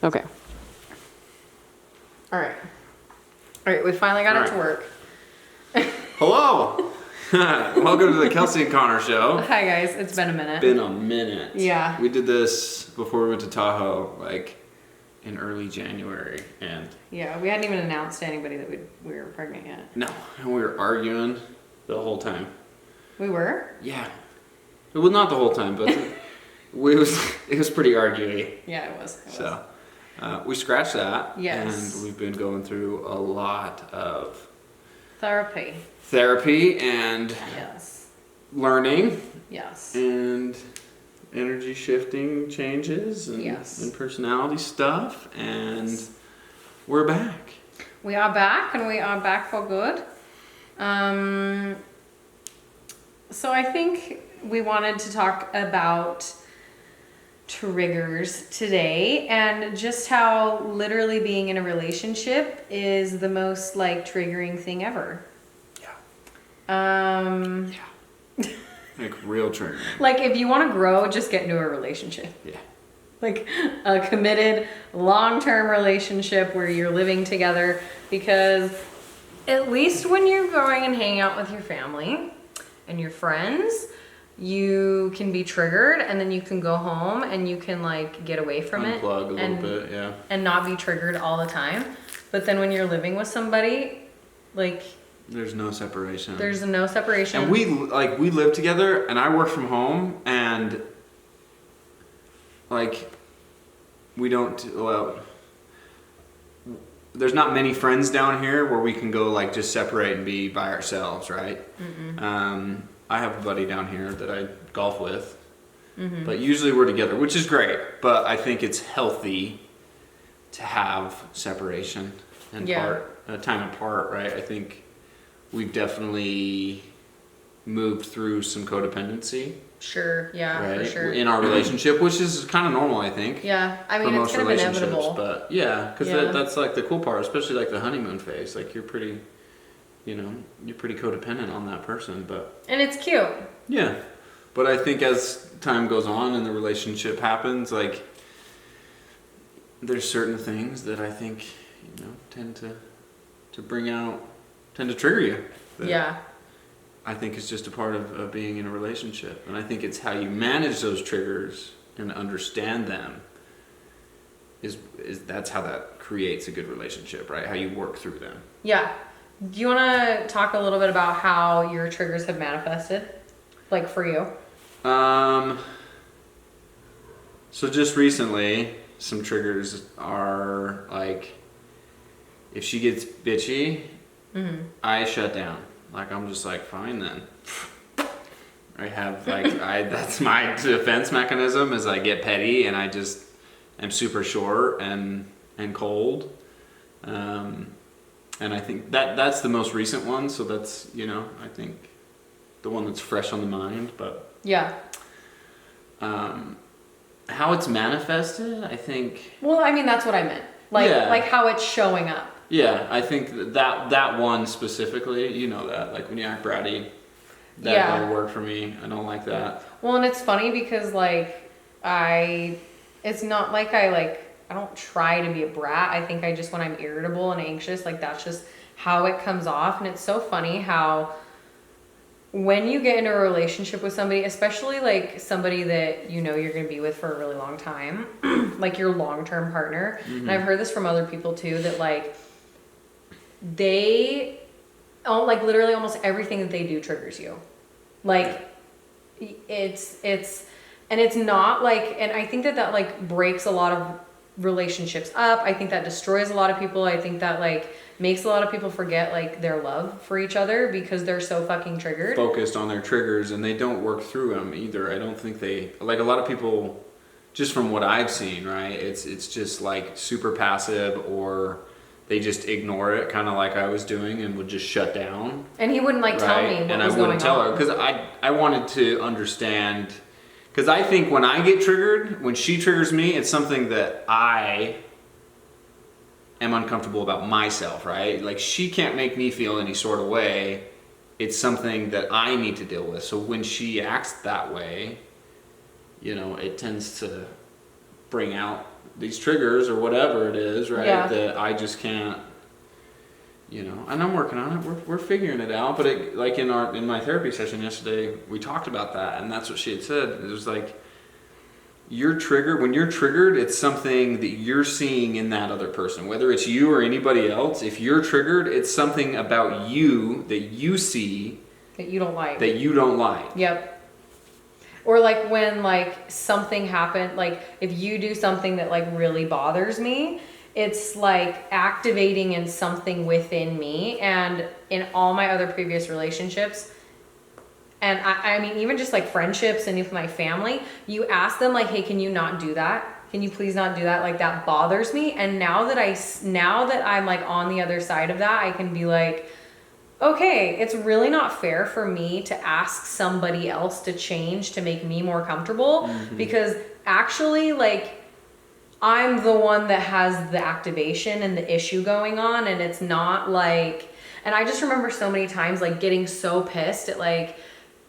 Okay. All right, we finally got it to work. Hello! Welcome to the Kelsey and Connor show. Hi guys, it's been a minute. Been a minute. Yeah. We did this before we went to Tahoe, like in early January, and Yeah, we hadn't even announced to anybody that we were pregnant yet. no, and we were arguing the whole time. We were? Yeah. Well, not the whole time, but it was pretty arguey. Yeah, it was. So we scratched that. Yes. And we've been going through a lot of Therapy. and Yes. learning Yes. and energy shifting changes and, Yes. and personality stuff, and we're back. We are back, and we are back for good. So I think we wanted to talk about triggers today, and just how literally being in a relationship is the most like triggering thing ever. Yeah. Like real triggering. Like if you want to grow, just get into a relationship. Yeah. Like a committed long-term relationship where you're living together, because at least when you're going and hanging out with your family and your friends, you can be triggered, and then you can go home and you can like get away from it. Unplug a little bit, yeah. And not be triggered all the time. But then when you're living with somebody, like There's no separation. there's no separation. And we live together, and I work from home, and like we don't, well, there's not many friends down here where we can go like just separate and be by ourselves, right? I have a buddy down here that I golf with, but usually we're together, which is great, but I think it's healthy to have separation and time apart, right? I think we've definitely moved through some codependency, Sure, yeah, right, for sure. in our relationship, which is kind of normal, I think. Yeah, I mean, for it's most kind of relationships, inevitable. but yeah, because Yeah. that's like the cool part, especially like the honeymoon phase. Like you're pretty, you're pretty codependent on that person, but And it's cute. yeah. But I think as time goes on and the relationship happens, like there's certain things that I think tend to bring out, tend to trigger you. That Yeah. I think it's just a part of being in a relationship, and I think it's how you manage those triggers and understand them. Is that's how that creates a good relationship, right? How you work through them. Yeah. Do you want to talk a little bit about how your triggers have manifested? Like for you? So just recently, some triggers are like, if she gets bitchy, I shut down. Like I'm just like, fine then. I have like, that's my defense mechanism, is I get petty and I just am super short and cold. And I think that's the most recent one. So that's, I think the one that's fresh on the mind, but Yeah. how it's manifested, I think. Well, I mean, that's what I meant. Like how it's showing up. Yeah, I think that one specifically, that, like when you act bratty, that don't work for me. I don't like that. Well, and it's funny because like it's not like I don't try to be a brat. I think I just, when I'm irritable and anxious, like that's just how it comes off. And it's so funny how when you get into a relationship with somebody, especially like somebody that you're going to be with for a really long time, like your long-term partner. And I've heard this from other people too, that like they like literally almost everything that they do triggers you. Like it's and it's not like, and I think that like breaks a lot of relationships up. I think that destroys a lot of people. I think that like makes a lot of people forget like their love for each other because they're so fucking triggered. Focused on their triggers, and they don't work through them either. I don't think they, like a lot of people, just from what I've seen, right? It's just like super passive, or they just ignore it, kind of like I was doing, and would just shut down. And he wouldn't like tell me what and was I going wouldn't tell on. her, because I wanted to understand, because I think when I get triggered, when she triggers me, it's something that I am uncomfortable about myself, right? Like she can't make me feel any sort of way. It's something that I need to deal with. So when she acts that way, it tends to bring out these triggers or whatever it is, right? Yeah. That I just can't, you know, and I'm working on it. We're figuring it out. But it, like in my therapy session yesterday, we talked about that, and that's what she had said. It was like, when you're triggered, it's something that you're seeing in that other person, whether it's you or anybody else. If you're triggered, it's something about you that you see that you don't like. Yep. Or like when like something happened, like if you do something that like really bothers me, it's like activating in something within me. And in all my other previous relationships, and I mean, even just like friendships and with my family, you ask them like, hey, can you not do that? Can you please not do that? Like that bothers me. And now that I'm like on the other side of that, I can be like, okay, it's really not fair for me to ask somebody else to change to make me more comfortable, because actually like I'm the one that has the activation and the issue going on, and it's not like, and I just remember so many times like getting so pissed at like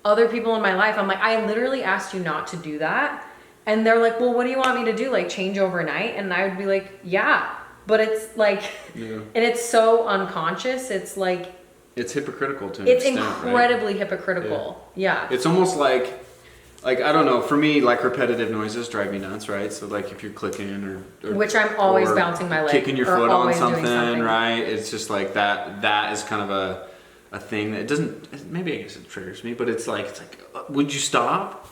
other people in my life. I'm like, I literally asked you not to do that. And they're like, well, what do you want me to do? Like change overnight? And I would be like, yeah, but it's like, and it's so unconscious. It's like, it's hypocritical to an it's extent, incredibly hypocritical. Yeah. It's almost like I don't know, for me, like repetitive noises drive me nuts, right? So like if you're clicking or which I'm always bouncing my leg. Kicking your foot on always doing something, right? It's just like that is kind of a thing that doesn't, maybe I guess it triggers me, but it's like, would you stop?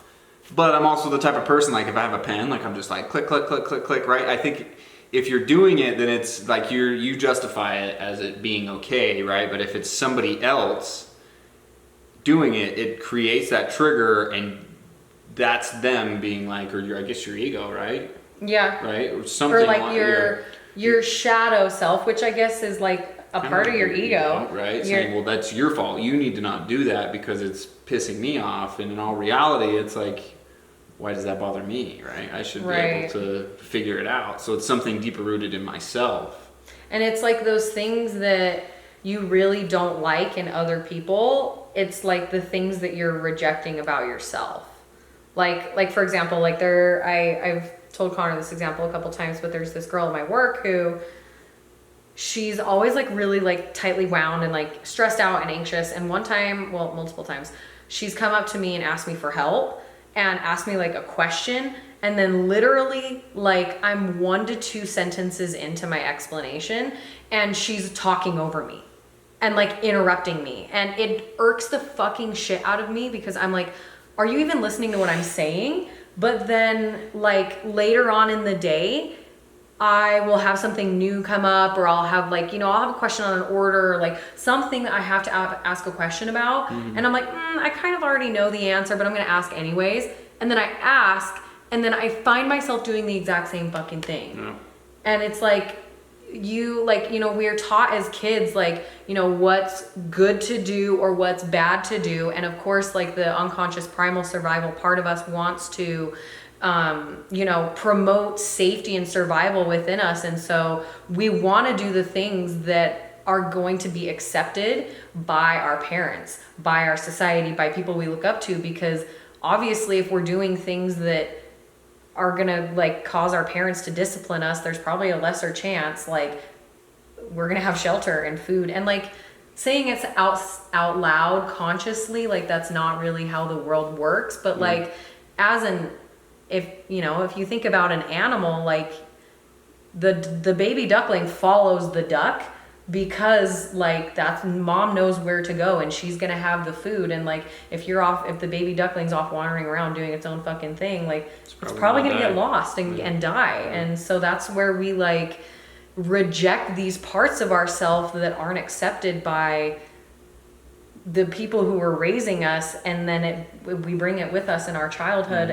But I'm also the type of person, like if I have a pen, like I'm just like click, click, click, click, click, right? I think if you're doing it, then it's like you justify it as it being okay, right? But if it's somebody else doing it, it creates that trigger, and that's them being like, or I guess your ego, right? Yeah. Right? Or something or like your shadow self, which I guess is like a part of your ego. Right? Saying, well, that's your fault. You need to not do that because it's pissing me off. And in all reality, it's like, why does that bother me, right? I should be able to figure it out. So it's something deeper rooted in myself. And it's like those things that you really don't like in other people. It's like the things that you're rejecting about yourself. Like for example, like I've told Connor this example a couple times, but there's this girl at my work who she's always like really like tightly wound and like stressed out and anxious. And one time, well, multiple times, she's come up to me and asked me for help and asked me like a question, and then literally like I'm 1 to 2 sentences into my explanation and she's talking over me and like interrupting me, and it irks the fucking shit out of me because I'm like, are you even listening to what I'm saying? But then like later on in the day, I will have something new come up, or I'll have like, I'll have a question on an order, or like something that I have to ask a question about. And I'm like, I kind of already know the answer, but I'm going to ask anyways. And then I ask, and then I find myself doing the exact same fucking thing. Yeah. And it's like, we're taught as kids, like, what's good to do or what's bad to do. And of course, like the unconscious primal survival part of us wants to promote safety and survival within us. And so we want to do the things that are going to be accepted by our parents, by our society, by people we look up to, because obviously if we're doing things that are going to like cause our parents to discipline us, there's probably a lesser chance like we're going to have shelter and food. And like saying it's out loud consciously, like that's not really how the world works. But like if you think about an animal, like the baby duckling follows the duck because like that's mom knows where to go and she's gonna have the food. And like if the baby duckling's off wandering around doing its own fucking thing, like it's probably gonna get lost and die. And so that's where we like reject these parts of ourselves that aren't accepted by the people who were raising us, and then we bring it with us in our childhood,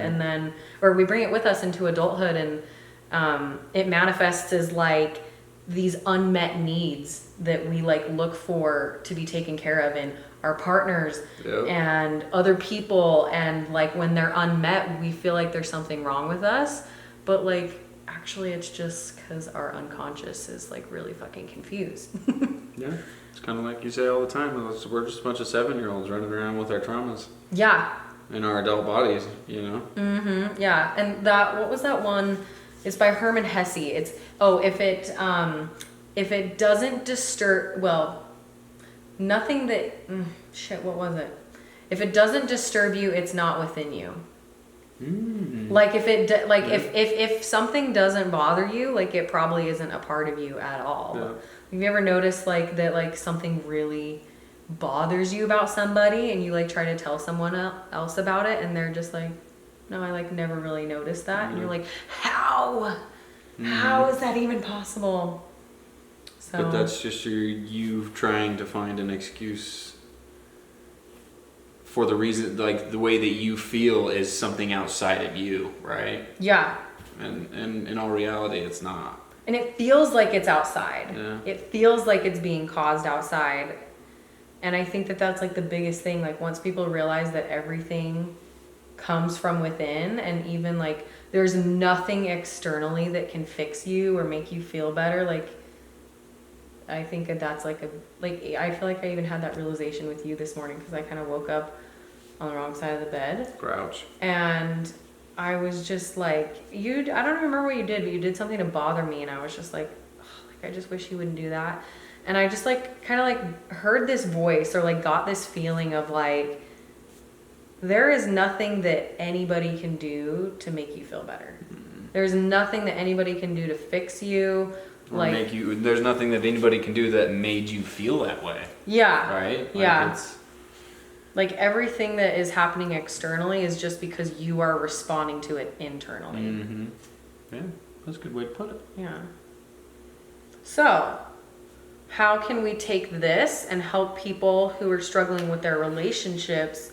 or we bring it with us into adulthood, and it manifests as like these unmet needs that we like look for to be taken care of in our partners and other people, and like when they're unmet, we feel like there's something wrong with us, but like actually it's just because our unconscious is like really fucking confused. Yeah. It's kind of like you say all the time, we're just a bunch of 7-year-olds running around with our traumas. Yeah. In our adult bodies, Mm-hmm. Yeah. And what was that one It's by Herman Hesse. It's, oh, if it doesn't disturb, well, nothing that, shit, what was it? If it doesn't disturb you, it's not within you. Like if something doesn't bother you, like it probably isn't a part of you at all. Yeah. Have you ever noticed like that, like something really bothers you about somebody and you like try to tell someone else about it and they're just like, no, I like never really noticed that. And you're like, how is that even possible? So, But that's just you trying to find an excuse for the reason, like the way that you feel is something outside of you, right? yeah. And in all reality, it's not. And it feels like it's outside. Yeah. It feels like it's being caused outside. And I think that that's like the biggest thing. Like once people realize that everything comes from within, and even like there's nothing externally that can fix you or make you feel better, like I think that that's like I feel like I even had that realization with you this morning because I kind of woke up on the wrong side of the bed. Grouch. And I was just like, I don't remember what you did, but you did something to bother me. And I was just like, oh, like, I just wish you wouldn't do that. And I just like, kind of like heard this voice or like got this feeling of like, there is nothing that anybody can do to make you feel better. There's nothing that anybody can do to fix you. Or Like, make you, there's nothing that anybody can do that made you feel that way, yeah. right? Like Yeah. It's, Like everything that is happening externally is just because you are responding to it internally. yeah, that's a good way to put it. Yeah. So, how can we take this and help people who are struggling with their relationships?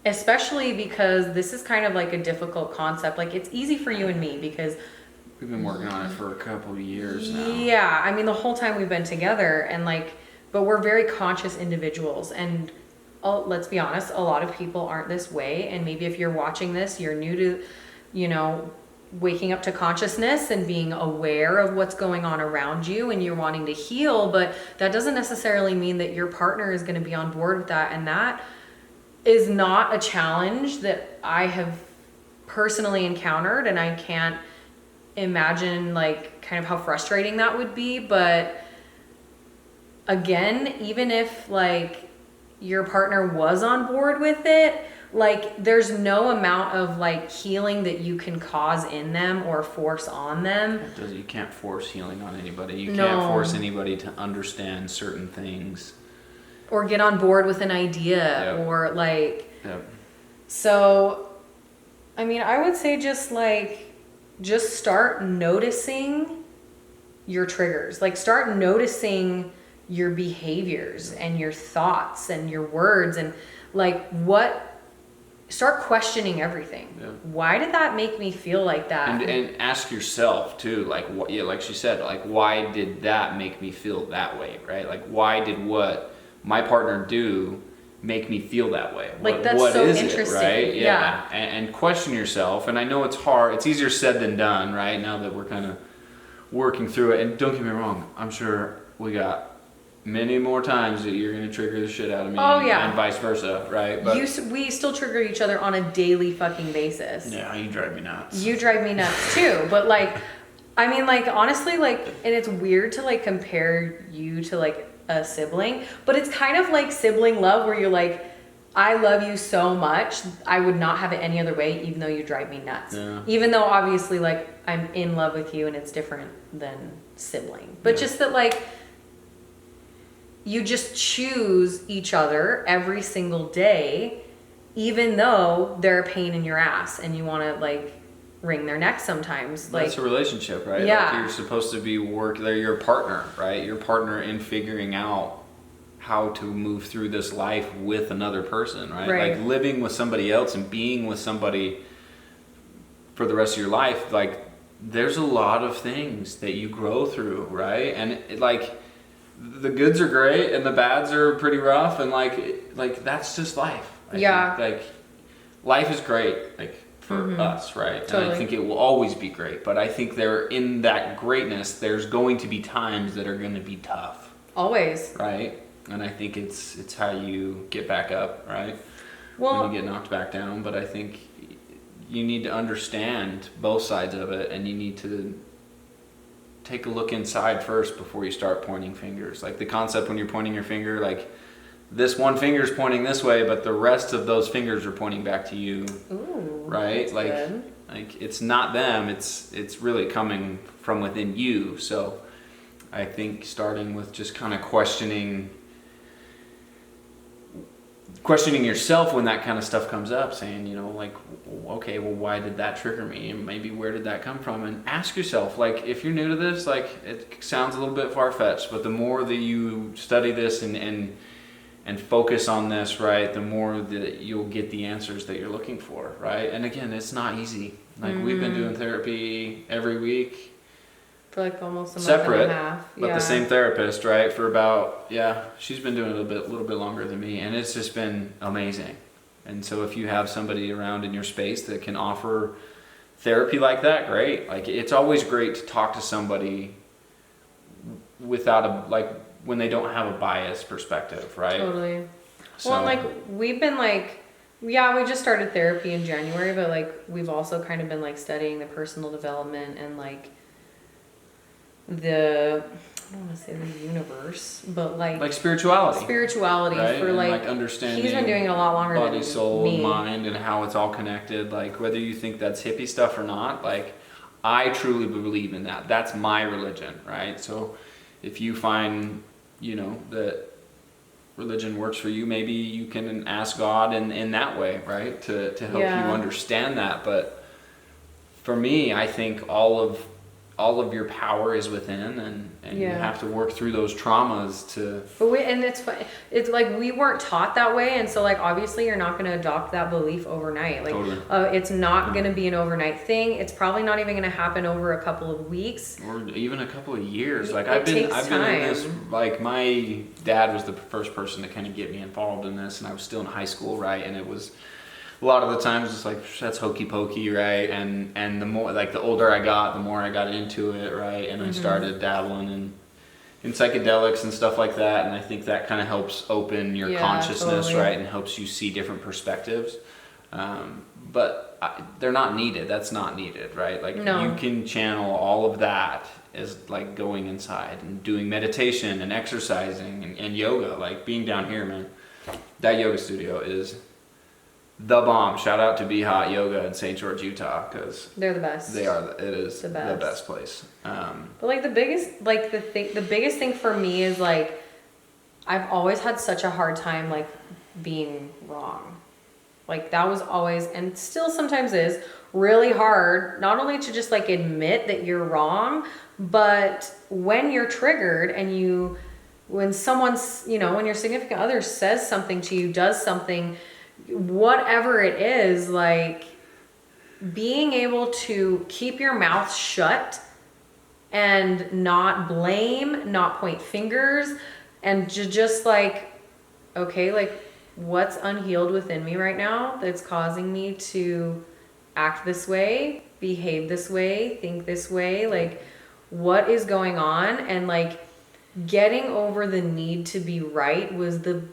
Especially because this is kind of like a difficult concept. Like it's easy for you and me because We've been working on it for a couple of years now. yeah, I mean the whole time we've been together and like, but we're very conscious individuals and let's be honest, a lot of people aren't this way. And maybe if you're watching this, you're new to, you know, waking up to consciousness and being aware of what's going on around you and you're wanting to heal, but that doesn't necessarily mean that your partner is going to be on board with that. And that is not a challenge that I have personally encountered, and I can't imagine like kind of how frustrating that would be. But again, even if like your partner was on board with it, like there's no amount of like healing that you can cause in them or force on them. You can't force healing on anybody. You No. can't force anybody to understand certain things. Or get on board with an idea. Yep. Or like, Yep. so I mean, I would say just start noticing your triggers. Like start noticing your behaviors and your thoughts and your words and like start questioning everything. Yeah. Why did that make me feel like that? And ask yourself too, like what, yeah, like she said, like why did that make me feel that way, right? Like why did what my partner do make me feel that way? Like, that's what so is interesting. it, right? Yeah. And question yourself. And I know it's hard. It's easier said than done, right? Now that we're kind of working through it. And don't get me wrong, I'm sure we got many more times that you're going to trigger the shit out of me. Oh, yeah. And vice versa, right? But we still trigger each other on a daily fucking basis. yeah, you drive me nuts. You drive me nuts too. But like, I mean, like honestly, like, and it's weird to like compare you to like a sibling, but it's kind of like sibling love where you're like, I love you so much, I would not have it any other way, even though you drive me nuts. Yeah. Even though obviously like I'm in love with you and it's different than sibling. But Yeah. just that like, you just choose each other every single day, even though they're a pain in your ass and you want to like wring their neck sometimes. Like, That's a relationship, right? Yeah. Like you're supposed to be they're your partner, right? Your partner in figuring out how to move through this life with another person, right? Right. Like living with somebody else and being with somebody for the rest of your life, like there's a lot of things that you grow through, right? And like the goods are great and the bads are pretty rough, and like that's just life. I Yeah. think, like life is great, like for us, right? And Totally. I think it will always be great, but I think in that greatness, there's going to be times that are going to be tough, always. right? And I think it's how you get back up, right? Well, When you get knocked back down. But I think you need to understand both sides of it, and you need to take a look inside first before you start pointing fingers. Like the concept when you're pointing your finger, like this one finger is pointing this way, but the rest of those fingers are pointing back to you. Ooh, right? that's Like, good. like it's not them. It's really coming from within you. So I think starting with just kind of questioning yourself when that kind of stuff comes up, saying, you know, like, okay, well, why did that trigger me? And maybe where did that come from? And ask yourself, like, if you're new to this, like, it sounds a little bit far-fetched, but the more that you study this and focus on this, right, the more that you'll get the answers that you're looking for, right? And again, it's not easy. Like, we've been doing therapy every week, For like almost a month separate, and a half. but the same therapist, right? For about, she's been doing it a little bit longer than me, and it's just been amazing. And so if you have somebody around in your space that can offer therapy like that, great. Like, it's always great to talk to somebody without when they don't have a biased perspective, right? Totally. So, Well, like we've been like, we just started therapy in January, but like we've also kind of been like studying the personal development and like I don't want to say the universe, but like spirituality, right? For and like understanding. He's been doing it a lot longer body, than soul, me. mind, and how it's all connected. Like, whether you think that's hippie stuff or not, like, I truly believe in that. That's my religion, right? So if you find, you know, that religion works for you, maybe you can ask God in that way, right? To help you understand that. But for me, I think all of your power is within, and you have to work through those traumas to. But it's like we weren't taught that way, and so like obviously you're not going to adopt that belief overnight. Like Totally. It's not going to be an overnight thing. It's probably not even going to happen over a couple of weeks Or even a couple of years. Like, It I've been takes in this. time. Like, my dad was the first person to kind of get me involved in this, and I was still in high school, right? And it was a lot of the times just like, that's hokey pokey, right? And the more, like, the older I got, the more I got into it, right? And I started dabbling in psychedelics and stuff like that, and I think that kind of helps open your consciousness, totally. right? And helps you see different perspectives. But they're not needed. That's not needed, right? Like, No. you can channel all of that as like going inside and doing meditation and exercising and yoga. Like, being down here, man, that yoga studio is the bomb. Shout out to Be Hot Yoga in St. George, Utah, because they're the best. they are. It is The the best. best place. But like the biggest thing for me is like I've always had such a hard time like being wrong. Like that was always, and still sometimes is, really hard, not only to just like admit that you're wrong, but when you're triggered and when someone's, you know, when your significant other says something to you, does something, whatever it is, like being able to keep your mouth shut and not blame, not point fingers, and just like, okay, like what's unhealed within me right now that's causing me to act this way, behave this way, think this way, like what is going on? And like getting over the need to be right was the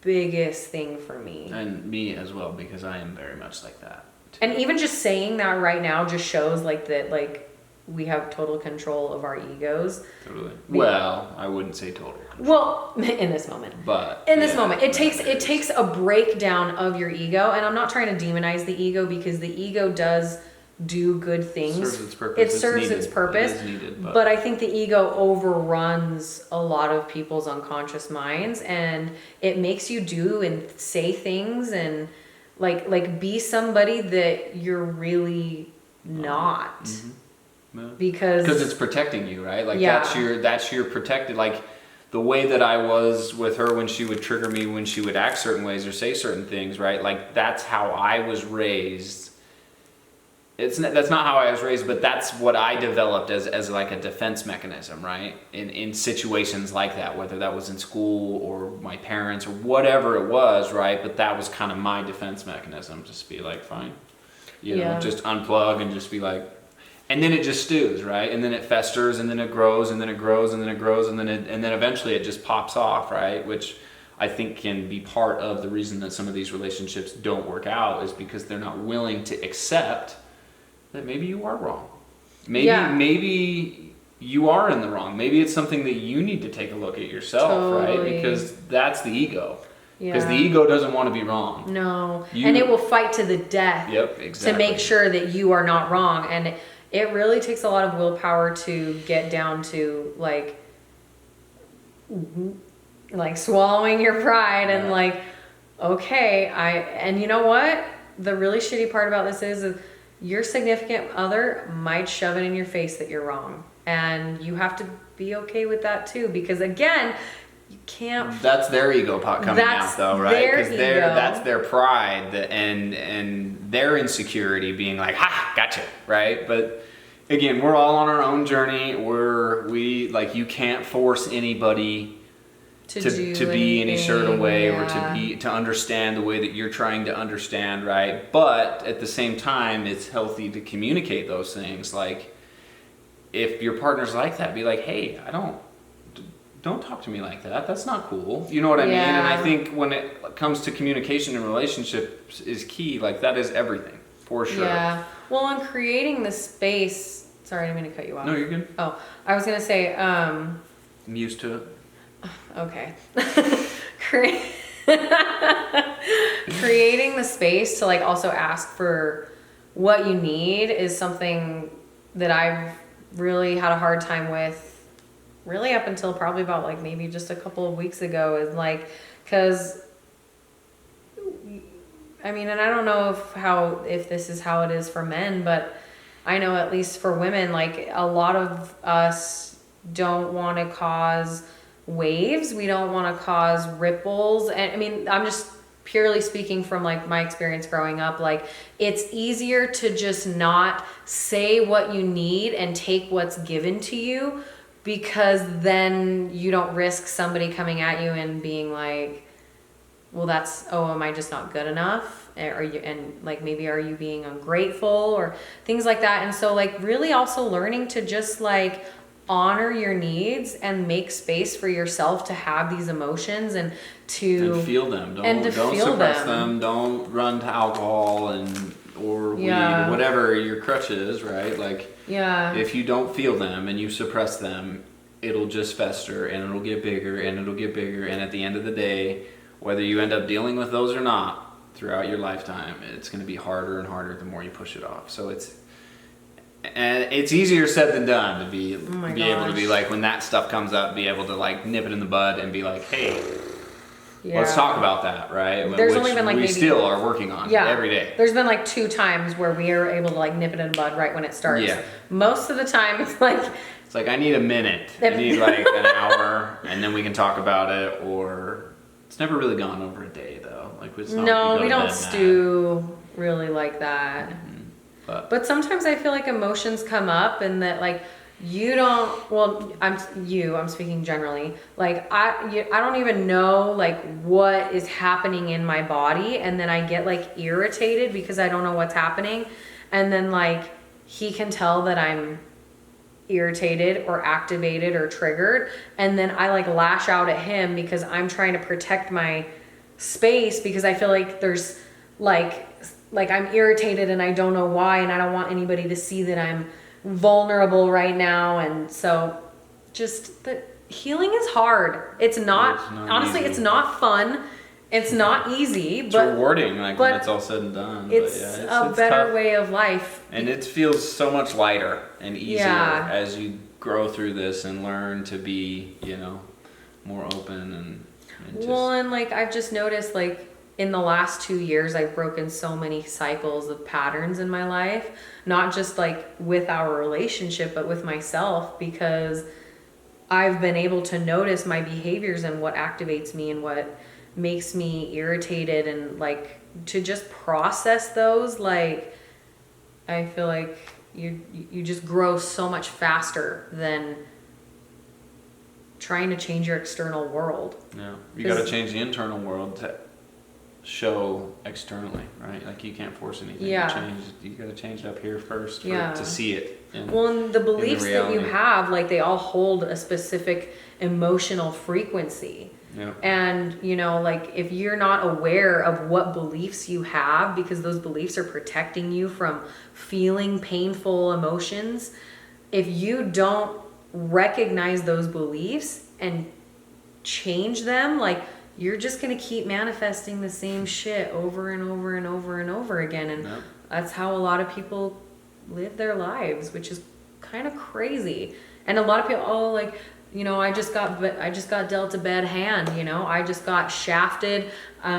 biggest thing for me. And me as well, because I am very much like that. And even just saying that right now just shows like that, like we have total control of our egos. Totally. Well, I wouldn't say total control, Well, in this moment. but In this yeah, moment, it takes a breakdown of your ego, and I'm not trying to demonize the ego because the ego does do good things. Serves its purpose. It It's serves needed. its purpose. It is needed, But I think the ego overruns a lot of people's unconscious minds, and it makes you do and say things and like be somebody that you're really not. Yeah. Because it's protecting you, right? Like Yeah. that's your protected, like the way that I was with her when she would trigger me, when she would act certain ways or say certain things, right? Like that's how I was raised. That's not how I was raised, but that's what I developed as like a defense mechanism, right? In situations like that, whether that was in school or my parents or whatever it was, right? But that was kind of my defense mechanism, just be like, fine, you know, Yeah. just unplug and just be like, and then it just stews, right? And then it festers, and then it grows, and then it grows, and then it grows, and then eventually it just pops off, right? Which I think can be part of the reason that some of these relationships don't work out, is because they're not willing to accept that maybe you are wrong. Maybe you are in the wrong. Maybe it's something that you need to take a look at yourself, right? Because that's the ego. Because the ego doesn't want to be wrong. No. And it will fight to the death. Yep, exactly. To make sure that you are not wrong. And it really takes a lot of willpower to get down to like swallowing your pride and like, okay, and you know what? The really shitty part about this is your significant other might shove it in your face that you're wrong. And you have to be okay with that too, because again, you can't. That's their ego coming out though, right? Because that's their pride and their insecurity being like, ha, gotcha, right? But again, we're all on our own journey. You can't force anybody to be any certain way, or to understand the way that you're trying to understand, right? But at the same time, it's healthy to communicate those things. Like, if your partner's like that, be like, hey, don't talk to me like that. That's not cool. You know what I mean? And I think when it comes to communication in relationships is key. Like, that is everything, for sure. Yeah. Well, in creating the space. Sorry, I didn't mean to cut you off. No, you're good. Oh, I was gonna say. I'm used to it. Okay. Creating the space to like also ask for what you need is something that I've really had a hard time with, really up until probably about like maybe just a couple of weeks ago, is like, because I mean, and I don't know if this is how it is for men, but I know at least for women, like a lot of us don't want to cause waves. We don't want to cause ripples. And I mean, I'm just purely speaking from like my experience growing up. Like, it's easier to just not say what you need and take what's given to you, because then you don't risk somebody coming at you and being like, well, am I just not good enough? Are you, and like, maybe are you being ungrateful or things like that? And so like really also learning to just like honor your needs and make space for yourself to have these emotions and to feel them. Don't suppress them. Don't run to alcohol or weed or whatever your crutch is, right? Like, if you don't feel them and you suppress them, it'll just fester and it'll get bigger and it'll get bigger. And at the end of the day, whether you end up dealing with those or not throughout your lifetime, it's going to be harder and harder the more you push it off. So it's easier said than done to be able to be like, when that stuff comes up, be able to like nip it in the bud and be like, hey, let's talk about that, right? There's only been like we still are working on every day. There's been like 2 times where we are able to like nip it in the bud right when it starts. Yeah. Most of the time it's like I need a minute. I need like an hour, and then we can talk about it. Or it's never really gone over a day though. Like, it's not, no, we don't stew really like that. Mm-hmm. But sometimes I feel like emotions come up and that like you don't, well, I'm speaking generally. Like I don't even know like what is happening in my body, and then I get like irritated because I don't know what's happening. And then like he can tell that I'm irritated or activated or triggered, and then I like lash out at him because I'm trying to protect my space, because I feel like there's like I'm irritated and I don't know why, and I don't want anybody to see that I'm vulnerable right now. And so just the healing is hard. It's not honestly easy. It's not fun. It's not easy, it's rewarding, like when it's all said and done. It's a better tough way of life. And it feels so much lighter and easier as you grow through this and learn to be, more open and just... Well, and like I've just noticed like in the last 2 years, I've broken so many cycles of patterns in my life, not just like with our relationship, but with myself, because I've been able to notice my behaviors and what activates me and what makes me irritated, and like to just process those. Like, I feel like you just grow so much faster than trying to change your external world. Yeah, you got to change the internal world show externally, right? Like you can't force anything Yeah. to change. You got to change it up here first Yeah. to see it. Well, and the beliefs that you reality. have, like they all hold a specific emotional frequency. Yeah. And, you know, like if you're not aware of what beliefs you have, because those beliefs are protecting you from feeling painful emotions, if you don't recognize those beliefs and change them, like you're just going to keep manifesting the same shit over and over and over and over again. And Yeah. that's how a lot of people live their lives, which is kind of crazy. And a lot of people, oh, like, you know, I just got dealt a bad hand, you know, I just got shafted,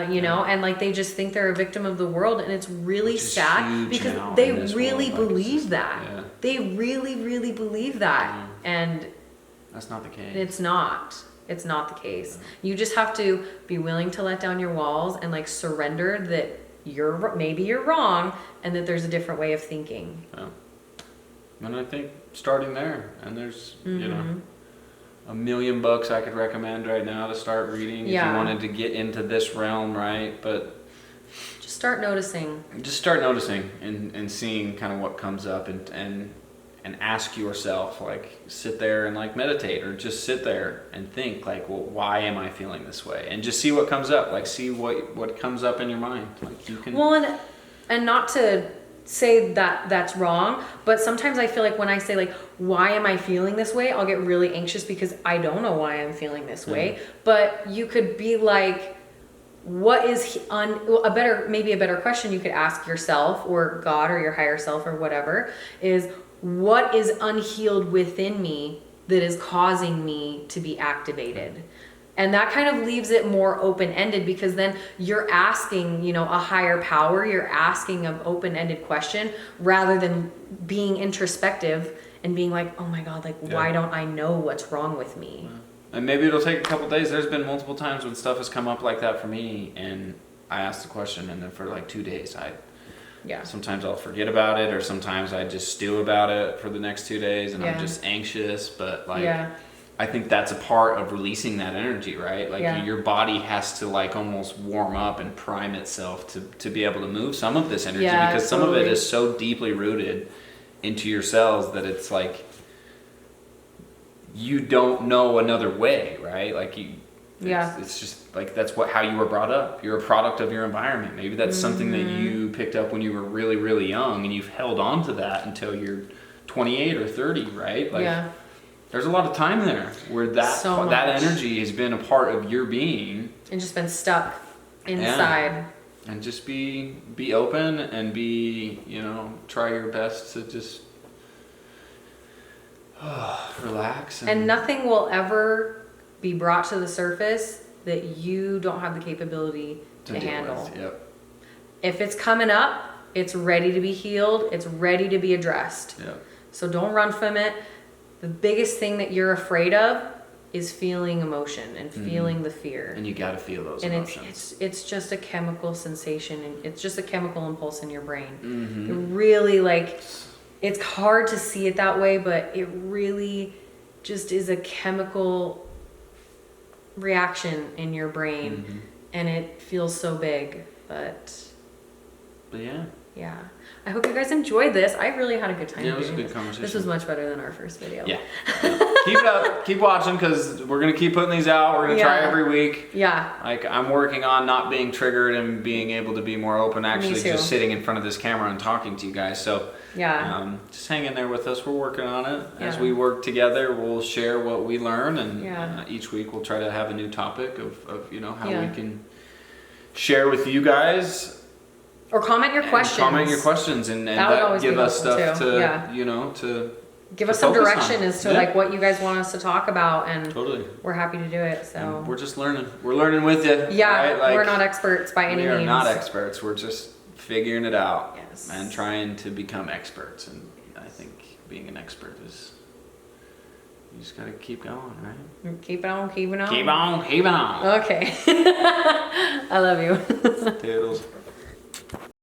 you know, and like they just think they're a victim of the world, and it's really Which is sad huge because now they in this really world, like, it's believe just- that. yeah. They really, really believe that, and That's not the case. it's not. It's not the case. You just have to be willing to let down your walls and like surrender that maybe you're wrong, and that there's a different way of thinking. Yeah. And I think starting there, and there's, you know, $1 million I could recommend right now to start reading if Yeah. you wanted to get into this realm, right? But Just start noticing. just start noticing and seeing kind of what comes up and ask yourself, like sit there and like meditate, or just sit there and think like, well, why am I feeling this way? And just see what comes up, like see what comes up in your mind. Like you can. Well, and not to say that that's wrong, but sometimes I feel like when I say like, why am I feeling this way, I'll get really anxious because I don't know why I'm feeling this way. But you could be like, what is maybe a better question you could ask yourself or God or your higher self or whatever is, what is unhealed within me that is causing me to be activated? And that kind of leaves it more open-ended, because then you're asking, you know, a higher power, you're asking an open-ended question rather than being introspective and being like, oh my God, like, why don't I know what's wrong with me? And maybe it'll take a couple days. There's been multiple times when stuff has come up like that for me, and I asked the question, and then for like 2 days, sometimes I'll forget about it, or sometimes I just stew about it for the next 2 days, and I'm just anxious. But like, I think that's a part of releasing that energy, right? Like your body has to like almost warm up and prime itself to be able to move some of this energy, because some of it is so deeply rooted into your cells that it's like you don't know another way, right? Like it's just like that's how you were brought up. You're a product of your environment. Maybe that's something that you picked up when you were really, really young, and you've held on to that until you're 28 or 30, right? Like there's a lot of time there where that energy has been a part of your being and just been stuck inside. And just be open and be, you know, try your best to just relax. And nothing will ever be brought to the surface that you don't have the capability to handle. Yep. If it's coming up, it's ready to be healed. It's ready to be addressed. Yep. So don't run from it. The biggest thing that you're afraid of is feeling emotion and feeling the fear. And you got to feel those and emotions. it's just a chemical sensation, and it's just a chemical impulse in your brain. Mm-hmm. It really, like, it's hard to see it that way, but it really just is a chemical reaction in your brain, and it feels so big. But yeah. I hope you guys enjoyed this. I really had a good time. Yeah, it was a doing good conversation. This was much better than our first video. Yeah. Keep it up. Keep watching, because we're going to keep putting these out. We're going to try every week. Yeah. Like, I'm working on not being triggered and being able to be more open, actually just sitting in front of this camera and talking to you guys. So just hang in there with us. We're working on it. As we work together, we'll share what we learn, and each week we'll try to have a new topic of you know, how we can share with you guys. Or comment your questions. And that give us stuff too. to, you know, to give us some direction as to like what you guys want us to talk about, and we're happy to do it. So and we're just learning. We're learning with you. Yeah, right? Like, we're not experts by any means. We are not experts. We're just figuring it out. Yes. And trying to become experts. And I think being an expert is, you just gotta keep going, right? Keep on keeping on. Keep on keeping on. Okay. I love you. Toodles.